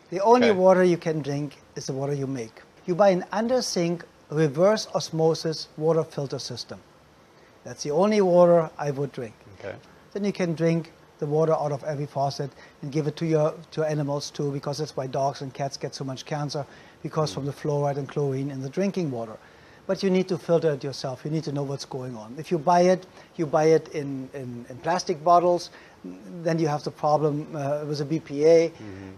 The only Okay. water you can drink is the water you make. You buy an under-sink reverse osmosis water filter system. That's the only water I would drink. Okay. Then you can drink the water out of every faucet and give it to your animals too, because that's why dogs and cats get so much cancer, because from the fluoride and chlorine in the drinking water. But you need to filter it yourself. You need to know what's going on. If you buy it in plastic bottles, then you have the problem with the BPA,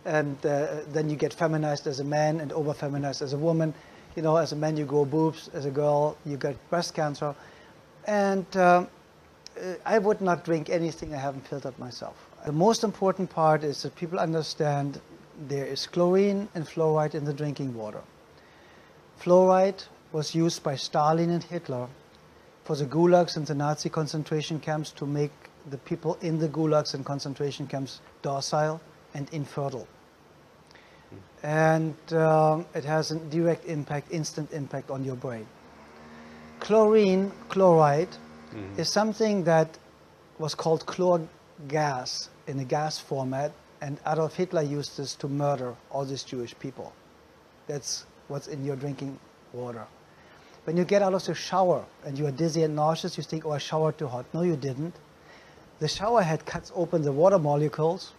and then you get feminized as a man and over-feminized as a woman. You know, as a man you grow boobs, as a girl you get breast cancer. And I would not drink anything I haven't filtered myself. The most important part is that people understand there is chlorine and fluoride in the drinking water. Fluoride was used by Stalin and Hitler for the gulags and the Nazi concentration camps to make the people in the gulags and concentration camps docile and infertile. And it has a direct impact, instant impact on your brain. Chloride, is something that was called chlor gas in a gas format, and Adolf Hitler used this to murder all these Jewish people. That's what's in your drinking water. When you get out of the shower and you are dizzy and nauseous, you think, oh, I showered too hot. No, you didn't. The shower head cuts open the water molecules,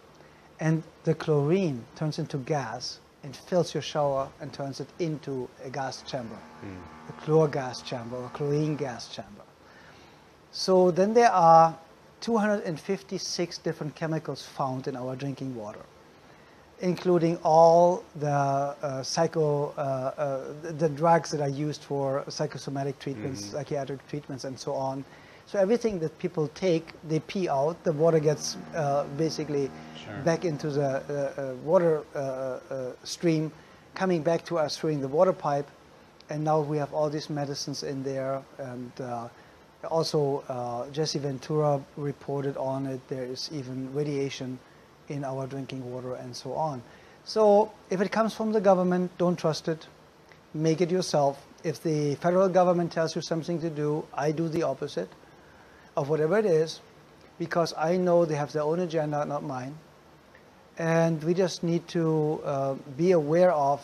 and the chlorine turns into gas and fills your shower and turns it into a gas chamber, a chlor gas chamber or chlorine gas chamber. So then there are 256 different chemicals found in our drinking water, including all the the drugs that are used for psychosomatic treatments, psychiatric treatments, and so on. So everything that people take, they pee out. The water gets basically back into the water stream, coming back to us through the water pipe, and now we have all these medicines in there. And also, Jesse Ventura reported on it. There is even radiation in our drinking water and so on. So if it comes from the government, don't trust it. Make it yourself. If the federal government tells you something to do, I do the opposite of whatever it is, because I know they have their own agenda, not mine. And we just need to be aware of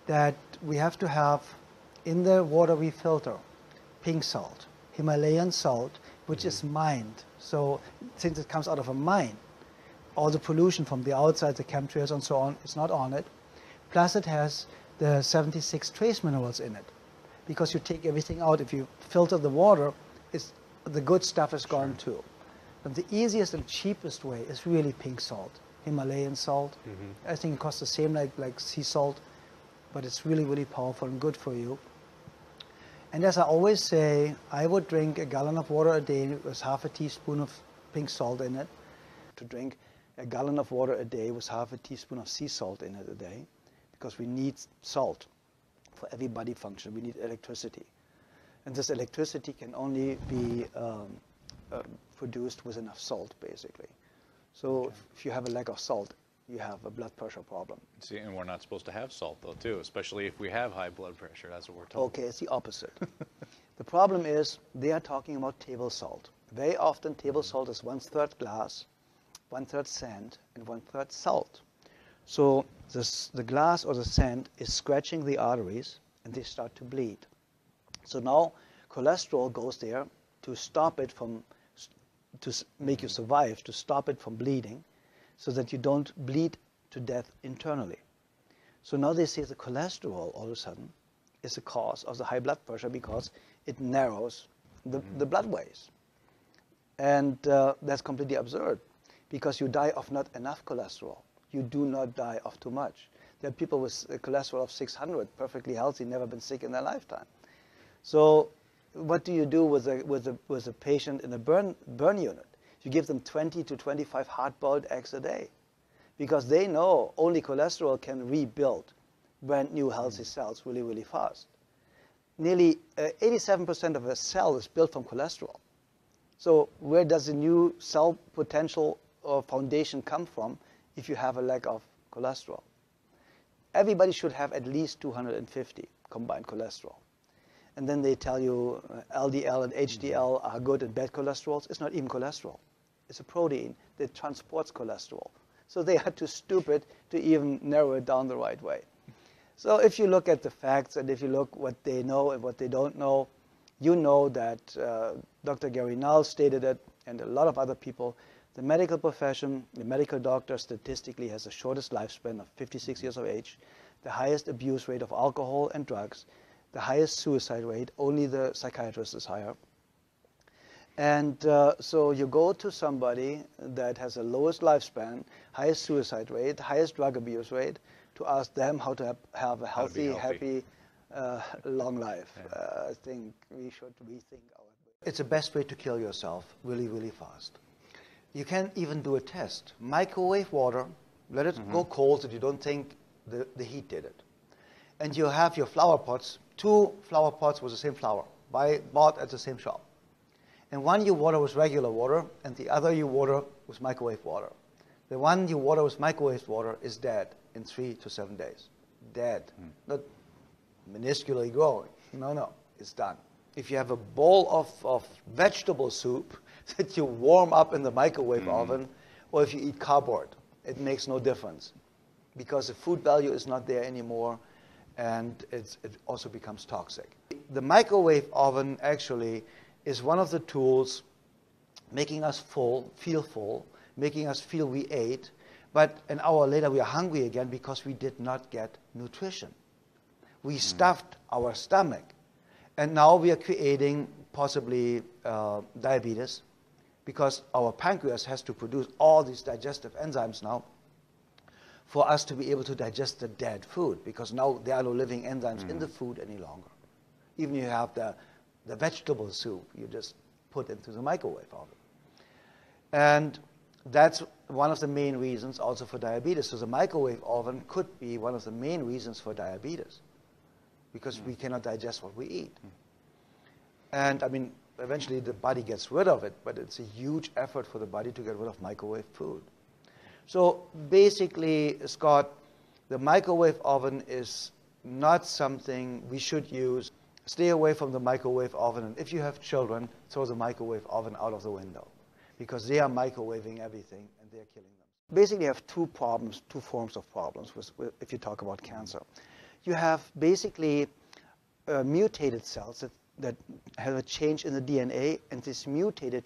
that we have to have in the water we filter pink salt, Himalayan salt, which is mined. So since it comes out of a mine, all the pollution from the outside, the chemtrails and so on, is not on it. Plus it has the 76 trace minerals in it. Because you take everything out, if you filter the water, the good stuff is gone too. But the easiest and cheapest way is really pink salt, Himalayan salt. I think it costs the same like sea salt, but it's really, really powerful and good for you. And as I always say, I would drink a gallon of water a day with half a teaspoon of pink salt in it. To drink a gallon of water a day with half a teaspoon of sea salt in it a day, because we need salt for every body function. We need electricity. And this electricity can only be produced with enough salt, basically. So if you have a lack of salt, you have a blood pressure problem. See, and we're not supposed to have salt, though, too, especially if we have high blood pressure. That's what we're told. Okay, it's the opposite. The problem is they are talking about table salt. Very often, table salt is 1/3 glass, 1/3 sand, and 1/3 salt. So the glass or the sand is scratching the arteries, and they start to bleed. So now cholesterol goes there to stop it from, to make you survive, to stop it from bleeding, so that you don't bleed to death internally. So now they say the cholesterol all of a sudden is the cause of the high blood pressure because it narrows the blood ways. And that's completely absurd, because you die of not enough cholesterol. You do not die of too much. There are people with a cholesterol of 600, perfectly healthy, never been sick in their lifetime. So what do you do with a patient in a burn unit? You give them 20 to 25 hard-boiled eggs a day, because they know only cholesterol can rebuild brand new healthy cells really, really fast. Nearly 87% of a cell is built from cholesterol. So where does the new cell potential or foundation come from if you have a lack of cholesterol? Everybody should have at least 250 combined cholesterol. And then they tell you LDL and HDL are good and bad cholesterols. It's not even cholesterol. It's a protein that transports cholesterol So they are too stupid to even narrow it down the right way. So if you look at the facts and if you look what they know and what they don't know, you know that Dr. Gary Null stated it, and a lot of other people. The medical profession, the medical doctor statistically has the shortest lifespan of 56 years of age, the highest abuse rate of alcohol and drugs, the highest suicide rate, only the psychiatrist is higher. And so you go to somebody that has the lowest lifespan, highest suicide rate, highest drug abuse rate, to ask them how to have a healthy, happy, long life. Yeah. I think we should rethink our... It's the best way to kill yourself really, really fast. You can even do a test. Microwave water, let it go cold so you don't think the heat did it. And you have your flower pots, 2 flower pots with the same flower, bought at the same shop. And one you water with regular water, and the other you water with microwave water. The one you water with microwave water is dead in 3 to 7 days. Dead. Not minusculely growing. No, it's done. If you have a bowl of vegetable soup that you warm up in the microwave oven, or if you eat cardboard, it makes no difference. Because the food value is not there anymore, and it also becomes toxic. The microwave oven actually is one of the tools making us feel full, making us feel we ate, but an hour later we are hungry again because we did not get nutrition. We stuffed our stomach. And now we are creating possibly diabetes because our pancreas has to produce all these digestive enzymes now for us to be able to digest the dead food, because now there are no living enzymes in the food any longer. Even you have the vegetable soup, you just put into the microwave oven. And that's one of the main reasons also for diabetes. So the microwave oven could be one of the main reasons for diabetes, because we cannot digest what we eat. And I mean, eventually the body gets rid of it, but it's a huge effort for the body to get rid of microwave food. So basically, Scott, the microwave oven is not something we should use. Stay away from the microwave oven, and if you have children, throw the microwave oven out of the window, because they are microwaving everything and they're killing them. Basically, you have two forms of problems if you talk about cancer. You have basically mutated cells that have a change in the DNA, and these mutated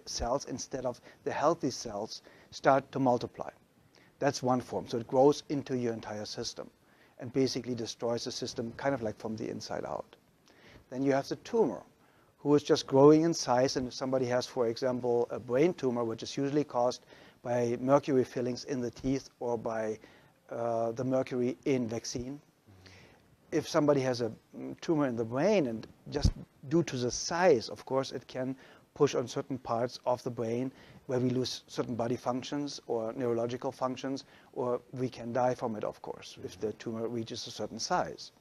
cells, instead of the healthy cells, start to multiply. That's one form. So it grows into your entire system and basically destroys the system kind of like from the inside out. Then you have the tumor, who is just growing in size, and if somebody has, for example, a brain tumor, which is usually caused by mercury fillings in the teeth or by the mercury in vaccine. If somebody has a tumor in the brain, and just due to the size, of course, it can push on certain parts of the brain where we lose certain body functions or neurological functions, or we can die from it, of course, if the tumor reaches a certain size.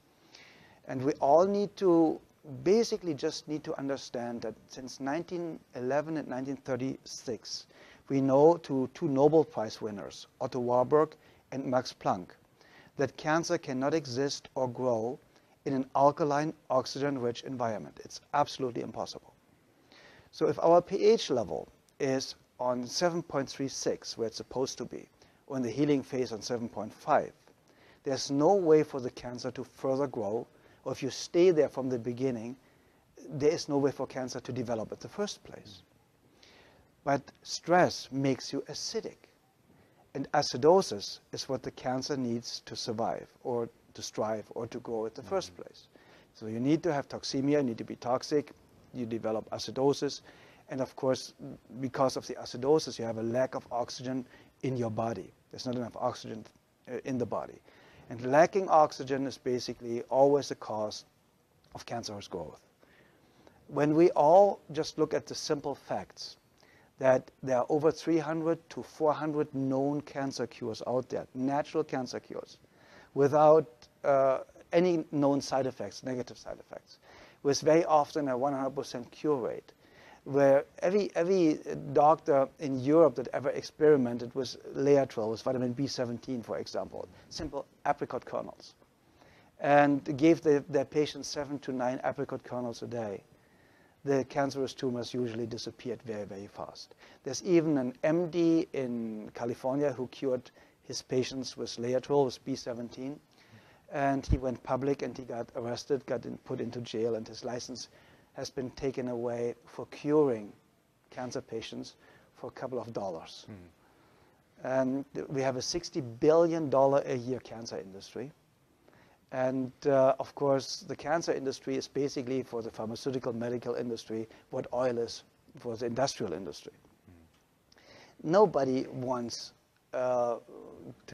And we all need to basically just need to understand that since 1911 and 1936, we know two Nobel Prize winners, Otto Warburg and Max Planck, that cancer cannot exist or grow in an alkaline, oxygen-rich environment. It's absolutely impossible. So if our pH level is on 7.36, where it's supposed to be, or in the healing phase on 7.5, there's no way for the cancer to further grow, or if you stay there from the beginning, there is no way for cancer to develop in the first place. But stress makes you acidic. And acidosis is what the cancer needs to survive, or to strive, or to grow in the first place. So you need to have toxemia, you need to be toxic, you develop acidosis, and of course, because of the acidosis, you have a lack of oxygen in your body. There's not enough oxygen in the body. And lacking oxygen is basically always the cause of cancerous growth. When we all just look at the simple facts, that there are over 300 to 400 known cancer cures out there, natural cancer cures, without any known side effects, negative side effects, with very often a 100% cure rate, where every doctor in Europe that ever experimented with Laetrile, with vitamin B17, for example, simple apricot kernels, and gave their patients 7 to 9 apricot kernels a day, the cancerous tumors usually disappeared very, very fast. There's even an MD in California who cured his patients with Laetrile, with B17, and he went public and he got arrested, put into jail, and his license has been taken away for curing cancer patients for a couple of dollars. And we have a $60 billion a year cancer industry. And of course, the cancer industry is basically for the pharmaceutical medical industry what oil is for the industrial industry. Nobody wants to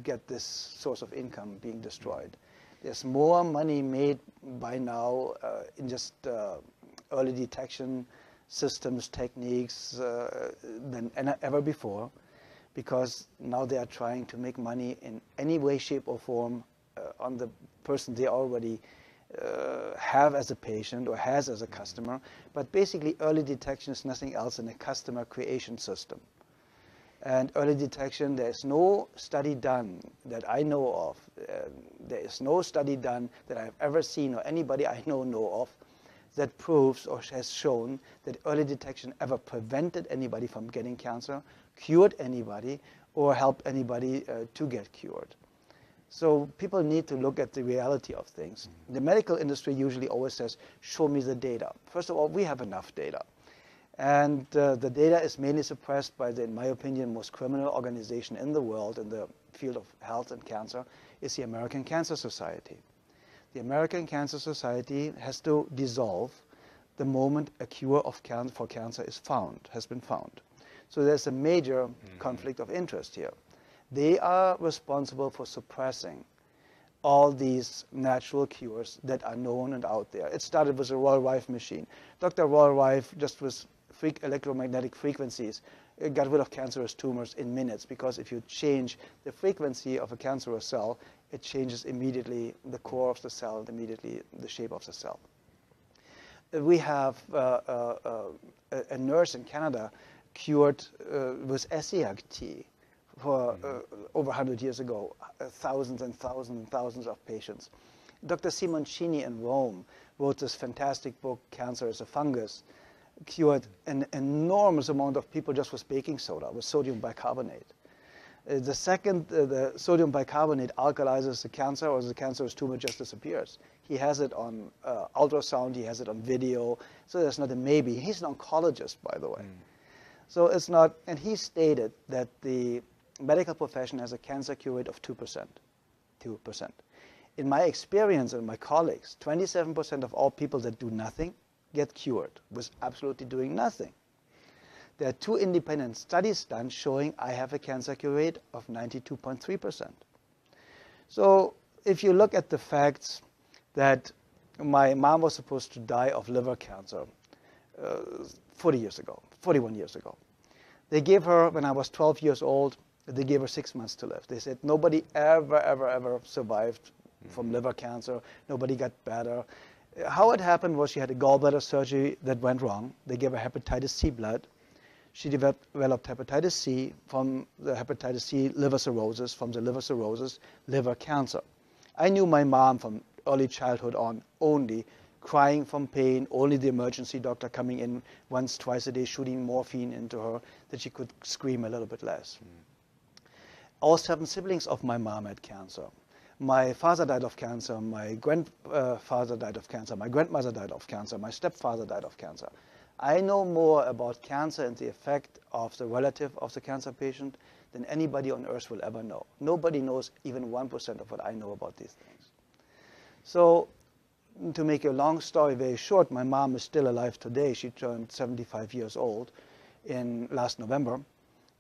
get this source of income being destroyed. There's more money made by now in just early detection systems, techniques than ever before, because now they are trying to make money in any way, shape, or form on the person they already have as a patient or has as a customer. But basically, early detection is nothing else than a customer creation system. And early detection, there's no study done that I know of. There is no study done that I've ever seen or anybody I know of that proves or has shown that early detection ever prevented anybody from getting cancer, cured anybody, or helped anybody to get cured. So people need to look at the reality of things. The medical industry usually always says, show me the data. First of all, we have enough data. And the data is mainly suppressed by the, in my opinion, most criminal organization in the world in the field of health and cancer is the American Cancer Society. The American Cancer Society has to dissolve the moment a cure for cancer has been found. So there's a major conflict of interest here. They are responsible for suppressing all these natural cures that are known and out there. It started with the Royal Rife machine. Dr. Royal Rife, just with electromagnetic frequencies, got rid of cancerous tumors in minutes, because if you change the frequency of a cancerous cell, it changes immediately the core of the cell and immediately the shape of the cell. We have a nurse in Canada cured with SEAG-T for over 100 years ago, thousands and thousands and thousands of patients. Dr. Simoncini in Rome wrote this fantastic book, Cancer is a Fungus, cured an enormous amount of people just with baking soda, with sodium bicarbonate. The second the sodium bicarbonate alkalizes the cancer, or the cancerous tumor just disappears. He has it on ultrasound, he has it on video, so there's not a maybe. He's an oncologist, by the way. So it's not, and he stated that the medical profession has a cancer cure rate of 2%. 2%. In my experience and my colleagues, 27% of all people that do nothing get cured with absolutely doing nothing. There are 2 independent studies done showing I have a cancer cure rate of 92.3%. So if you look at the facts that my mom was supposed to die of liver cancer 41 years ago. They gave her, when I was 12 years old, they gave her 6 months to live. They said nobody ever survived from liver cancer. Nobody got better. How it happened was she had a gallbladder surgery that went wrong. They gave her hepatitis C blood. She developed hepatitis C, from the hepatitis C liver cirrhosis, from the liver cirrhosis liver cancer. I knew my mom from early childhood on only crying from pain, only the emergency doctor coming in once, twice a day, shooting morphine into her, that she could scream a little bit less. All 7 siblings of my mom had cancer. My father died of cancer, my grandfather died of cancer, my grandmother died of cancer, my stepfather died of cancer. I know more about cancer and the effect of the relative of the cancer patient than anybody on earth will ever know. Nobody knows even 1% of what I know about these things. So, to make a long story very short, my mom is still alive today. She turned 75 years old in last November,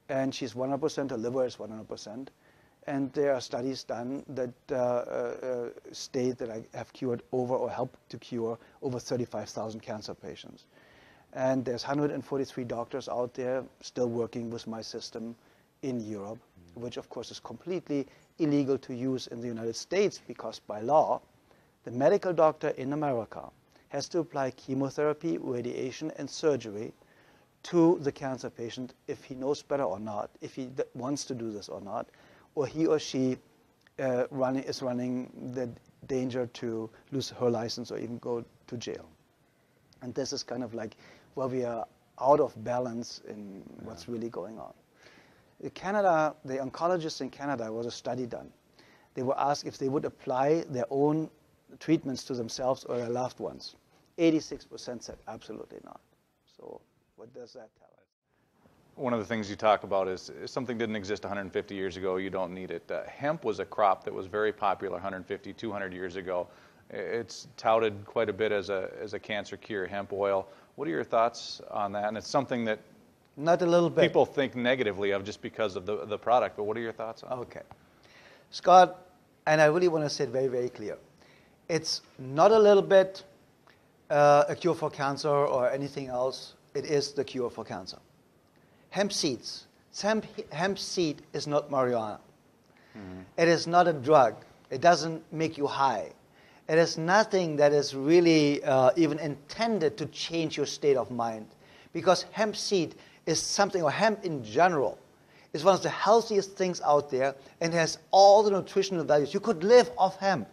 and she's 100%, her liver is 100%. And there are studies done that state that I have cured over, or helped to cure, over 35,000 cancer patients. And there's 143 doctors out there still working with my system in Europe, which of course is completely illegal to use in the United States, because by law, the medical doctor in America has to apply chemotherapy, radiation, and surgery to the cancer patient if he knows better or not, if he wants to do this or not, or he or she is running the danger to lose her license or even go to jail. And this is kind of like where we are out of balance in what's really going on. In Canada, the oncologists in Canada, there was a study done. They were asked if they would apply their own treatments to themselves or their loved ones. 86% said absolutely not. So what does that tell us? One of the things you talk about is if something didn't exist 150 years ago, you don't need it. Hemp was a crop that was very popular 150, 200 years ago. It's touted quite a bit as a cancer cure, hemp oil. What are your thoughts on that? And it's something that not a little bit. People think negatively of just because of the product, but what are your thoughts on it? Okay. Scott, and I really want to say it very, very clear. It's not a little bit a cure for cancer or anything else. It is the cure for cancer. Hemp seeds. Hemp seed is not marijuana. Mm-hmm. It is not a drug. It doesn't make you high. It is nothing that is really even intended to change your state of mind. Because hemp seed is something, or hemp in general, is one of the healthiest things out there and has all the nutritional values. You could live off hemp,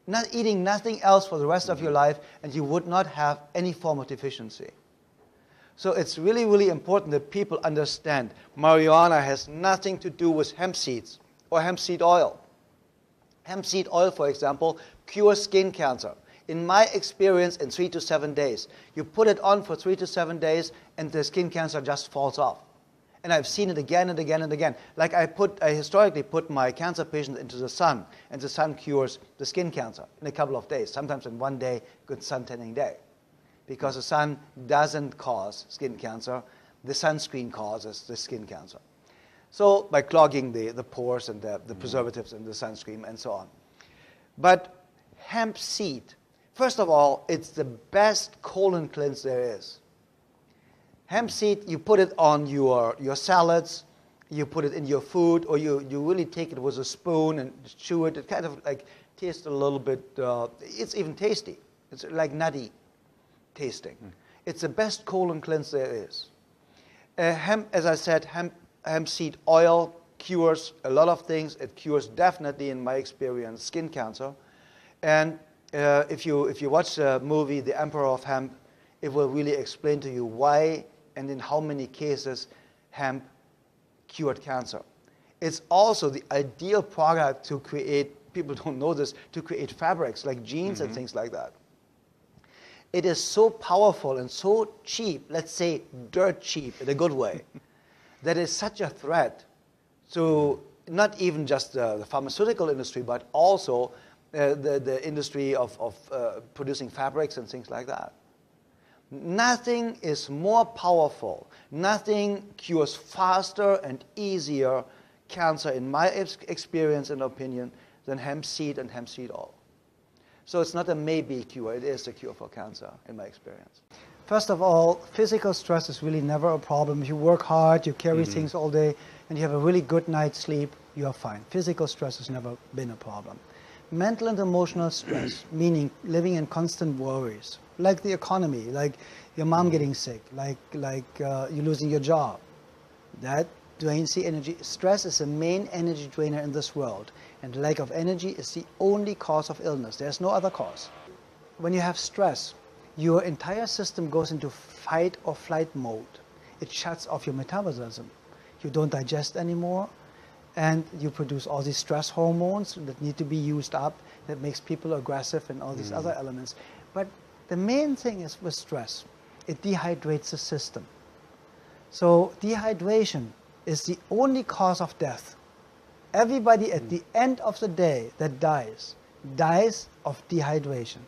not eating nothing else for the rest of your life, and you would not have any form of deficiency. So it's really, really important that people understand marijuana has nothing to do with hemp seeds or hemp seed oil. Hemp seed oil, for example, cures skin cancer. In my experience, in 3 to 7 days. You put it on for 3 to 7 days, and the skin cancer just falls off. And I've seen it again and again and again. Like I historically put my cancer patients into the sun, and the sun cures the skin cancer in a couple of days, sometimes in 1 day, good sun tanning day. Because the sun doesn't cause skin cancer, the sunscreen causes the skin cancer. So by clogging the pores and the preservatives in the sunscreen and so on. But hemp seed, first of all, it's the best colon cleanse there is. Hemp seed, you put it on your salads, you put it in your food, or you really take it with a spoon and chew it. It kind of like tastes a little bit, it's even tasty. It's like nutty tasting. It's the best colon cleanse there is. Hemp, as I said, hemp seed oil cures a lot of things. It cures definitely, in my experience, skin cancer. And if you watch the movie The Emperor of Hemp, it will really explain to you why and in how many cases hemp cured cancer. It's also the ideal product to create, people don't know this, to create fabrics like jeans and things like that. It is so powerful and so cheap, let's say dirt cheap in a good way, that is such a threat to not even just the pharmaceutical industry, but also the industry of producing fabrics and things like that. Nothing is more powerful, nothing cures faster and easier cancer, in my experience and opinion, than hemp seed and hemp seed oil. So it's not a maybe cure, it is a cure for cancer, in my experience. First of all, physical stress is really never a problem. If you work hard, you carry things all day, and you have a really good night's sleep, you are fine. Physical stress has never been a problem. Mental and emotional stress, meaning living in constant worries, like the economy, like your mom getting sick, like you losing your job. That drains the energy. Stress is the main energy drainer in this world, and lack of energy is the only cause of illness. There's no other cause. When you have stress, your entire system goes into fight or flight mode. It shuts off your metabolism. You don't digest anymore, and you produce all these stress hormones that need to be used up, that makes people aggressive and all these other elements. But the main thing is with stress, it dehydrates the system. So dehydration is the only cause of death. Everybody at the end of the day that dies of dehydration.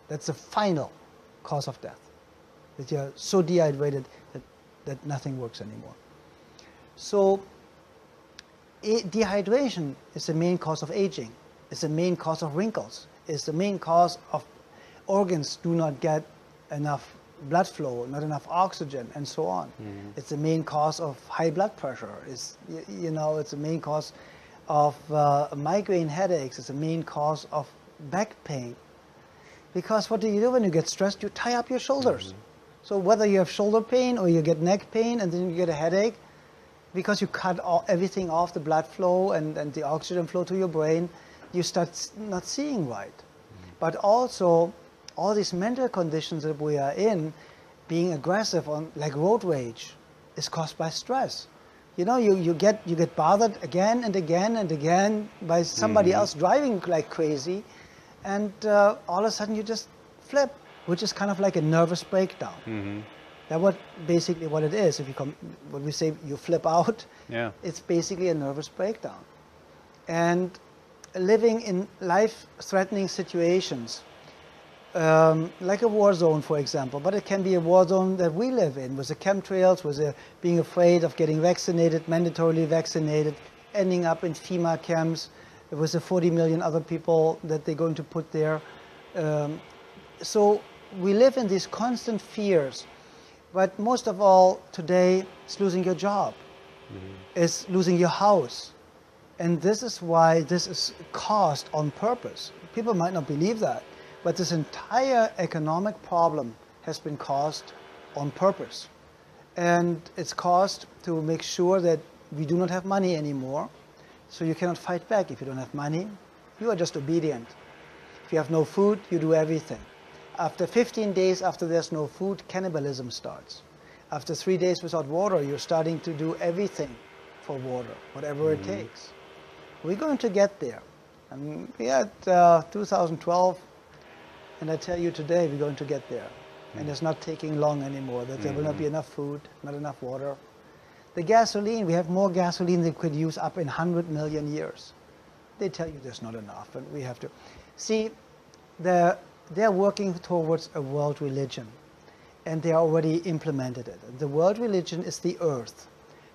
That's the final cause of death. That you're so dehydrated that nothing works anymore. So dehydration is the main cause of aging. It's the main cause of wrinkles. It's the main cause of organs do not get enough blood flow, not enough oxygen, and so on. It's the main cause of high blood pressure. It's the main cause of migraine headaches. It's the main cause of back pain. Because what do you do when you get stressed? You tie up your shoulders. So whether you have shoulder pain or you get neck pain and then you get a headache, because you cut everything off, the blood flow and the oxygen flow to your brain, you start not seeing right. But also, all these mental conditions that we are in, being aggressive on, like road rage, is caused by stress. You know, you get bothered again and again and again by somebody else driving like crazy, and all of a sudden you just flip, which is kind of like a nervous breakdown. That's basically what it is. If you when we say you flip out, it's basically a nervous breakdown. And living in life-threatening situations, like a war zone, for example, but it can be a war zone that we live in, with the chemtrails, with the being afraid of getting vaccinated, mandatorily vaccinated, ending up in FEMA camps, with the 40 million other people that they're going to put there. So we live in these constant fears. But most of all today is losing your job, is losing your house. And this is why this is caused on purpose. People might not believe that, but this entire economic problem has been caused on purpose. And it's caused to make sure that we do not have money anymore. So you cannot fight back. If you don't have money, you are just obedient. If you have no food, you do everything. After 15 days after there's no food, cannibalism starts. After 3 days without water, you're starting to do everything for water, whatever it takes. We're going to get there. And we're at 2012, and I tell you today, we're going to get there. And it's not taking long anymore, that there will not be enough food, not enough water. The gasoline, we have more gasoline than we could use up in 100 million years. They tell you there's not enough, and we have to. See, they're working towards a world religion, and they already implemented it. The world religion is the earth.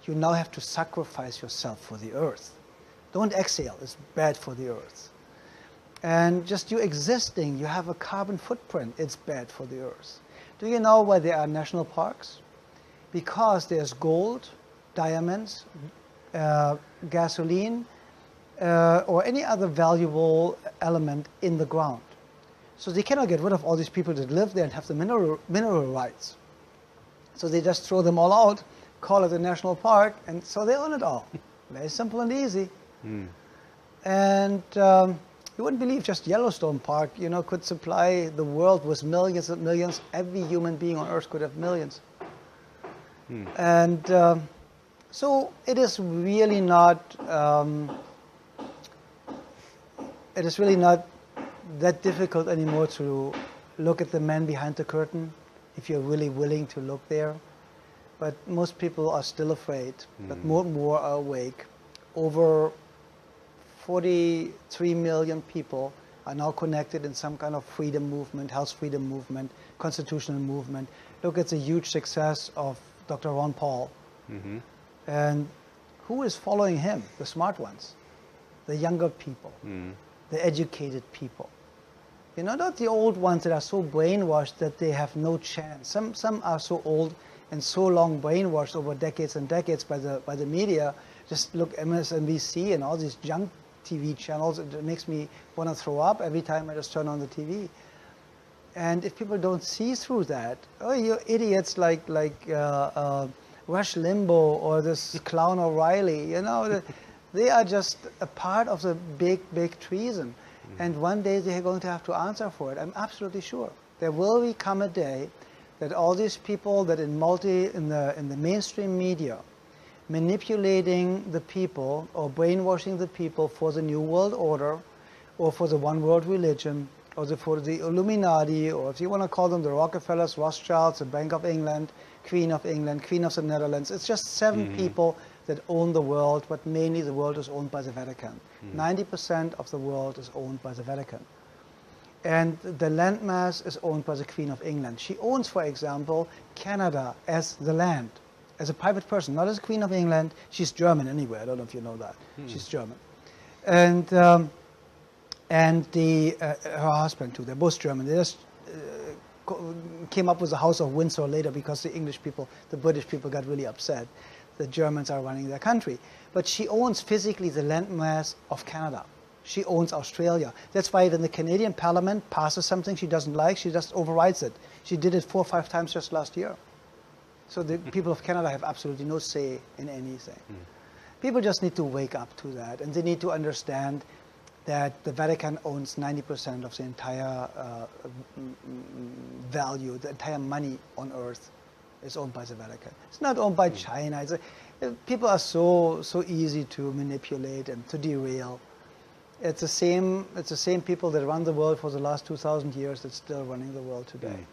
You now have to sacrifice yourself for the earth. Don't exhale, it's bad for the earth. And just you existing, you have a carbon footprint, it's bad for the earth. Do you know why there are national parks? Because there's gold, diamonds, gasoline, or any other valuable element in the ground. So they cannot get rid of all these people that live there and have the mineral rights. So they just throw them all out, call it a national park, and so they own it all. Very simple and easy. And you wouldn't believe just Yellowstone Park, you know, could supply the world with millions and millions. Every human being on Earth could have millions. And so it is really not. It is really not that difficult anymore to look at the man behind the curtain, if you're really willing to look there. But most people are still afraid, but more and more are awake. Over 43 million people are now connected in some kind of freedom movement, health freedom movement, constitutional movement. Look at the huge success of Dr. Ron Paul. And who is following him? The smart ones, the younger people, the educated people. You know, not the old ones that are so brainwashed that they have no chance. Some are so old and so long brainwashed over decades and decades by the media. Just look MSNBC and all these junk TV channels. It makes me want to throw up every time I just turn on the TV. And if people don't see through that, oh, you're idiots like Rush Limbaugh or this clown O'Reilly, you know, they are just a part of the big, big treason. And one day they're going to have to answer for it. I'm absolutely sure. There will come a day that all these people that in the mainstream media, manipulating the people or brainwashing the people for the New World Order or for the one world religion or for the Illuminati, or if you want to call them the Rockefellers, Rothschilds, the Bank of England, Queen of the Netherlands. It's just 7 people that own the world, but mainly the world is owned by the Vatican. 90% of the world is owned by the Vatican. And the landmass is owned by the Queen of England. She owns, for example, Canada as the land, as a private person, not as Queen of England. She's German anyway. I don't know if you know that. She's German. And her husband too. They're both German. They just came up with the House of Windsor later because the English people, the British people got really upset. The Germans are running their country. But she owns physically the landmass of Canada. She owns Australia. That's why when the Canadian Parliament passes something she doesn't like, she just overrides it. She did it 4 or 5 times just last year. So the people of Canada have absolutely no say in anything. People just need to wake up to that, and they need to understand that the Vatican owns 90% of the entire value, the entire money on earth is owned by the Vatican. It's not owned by China. People are so easy to manipulate and to derail. It's the same people that run the world for the last 2,000 years that's still running the world today.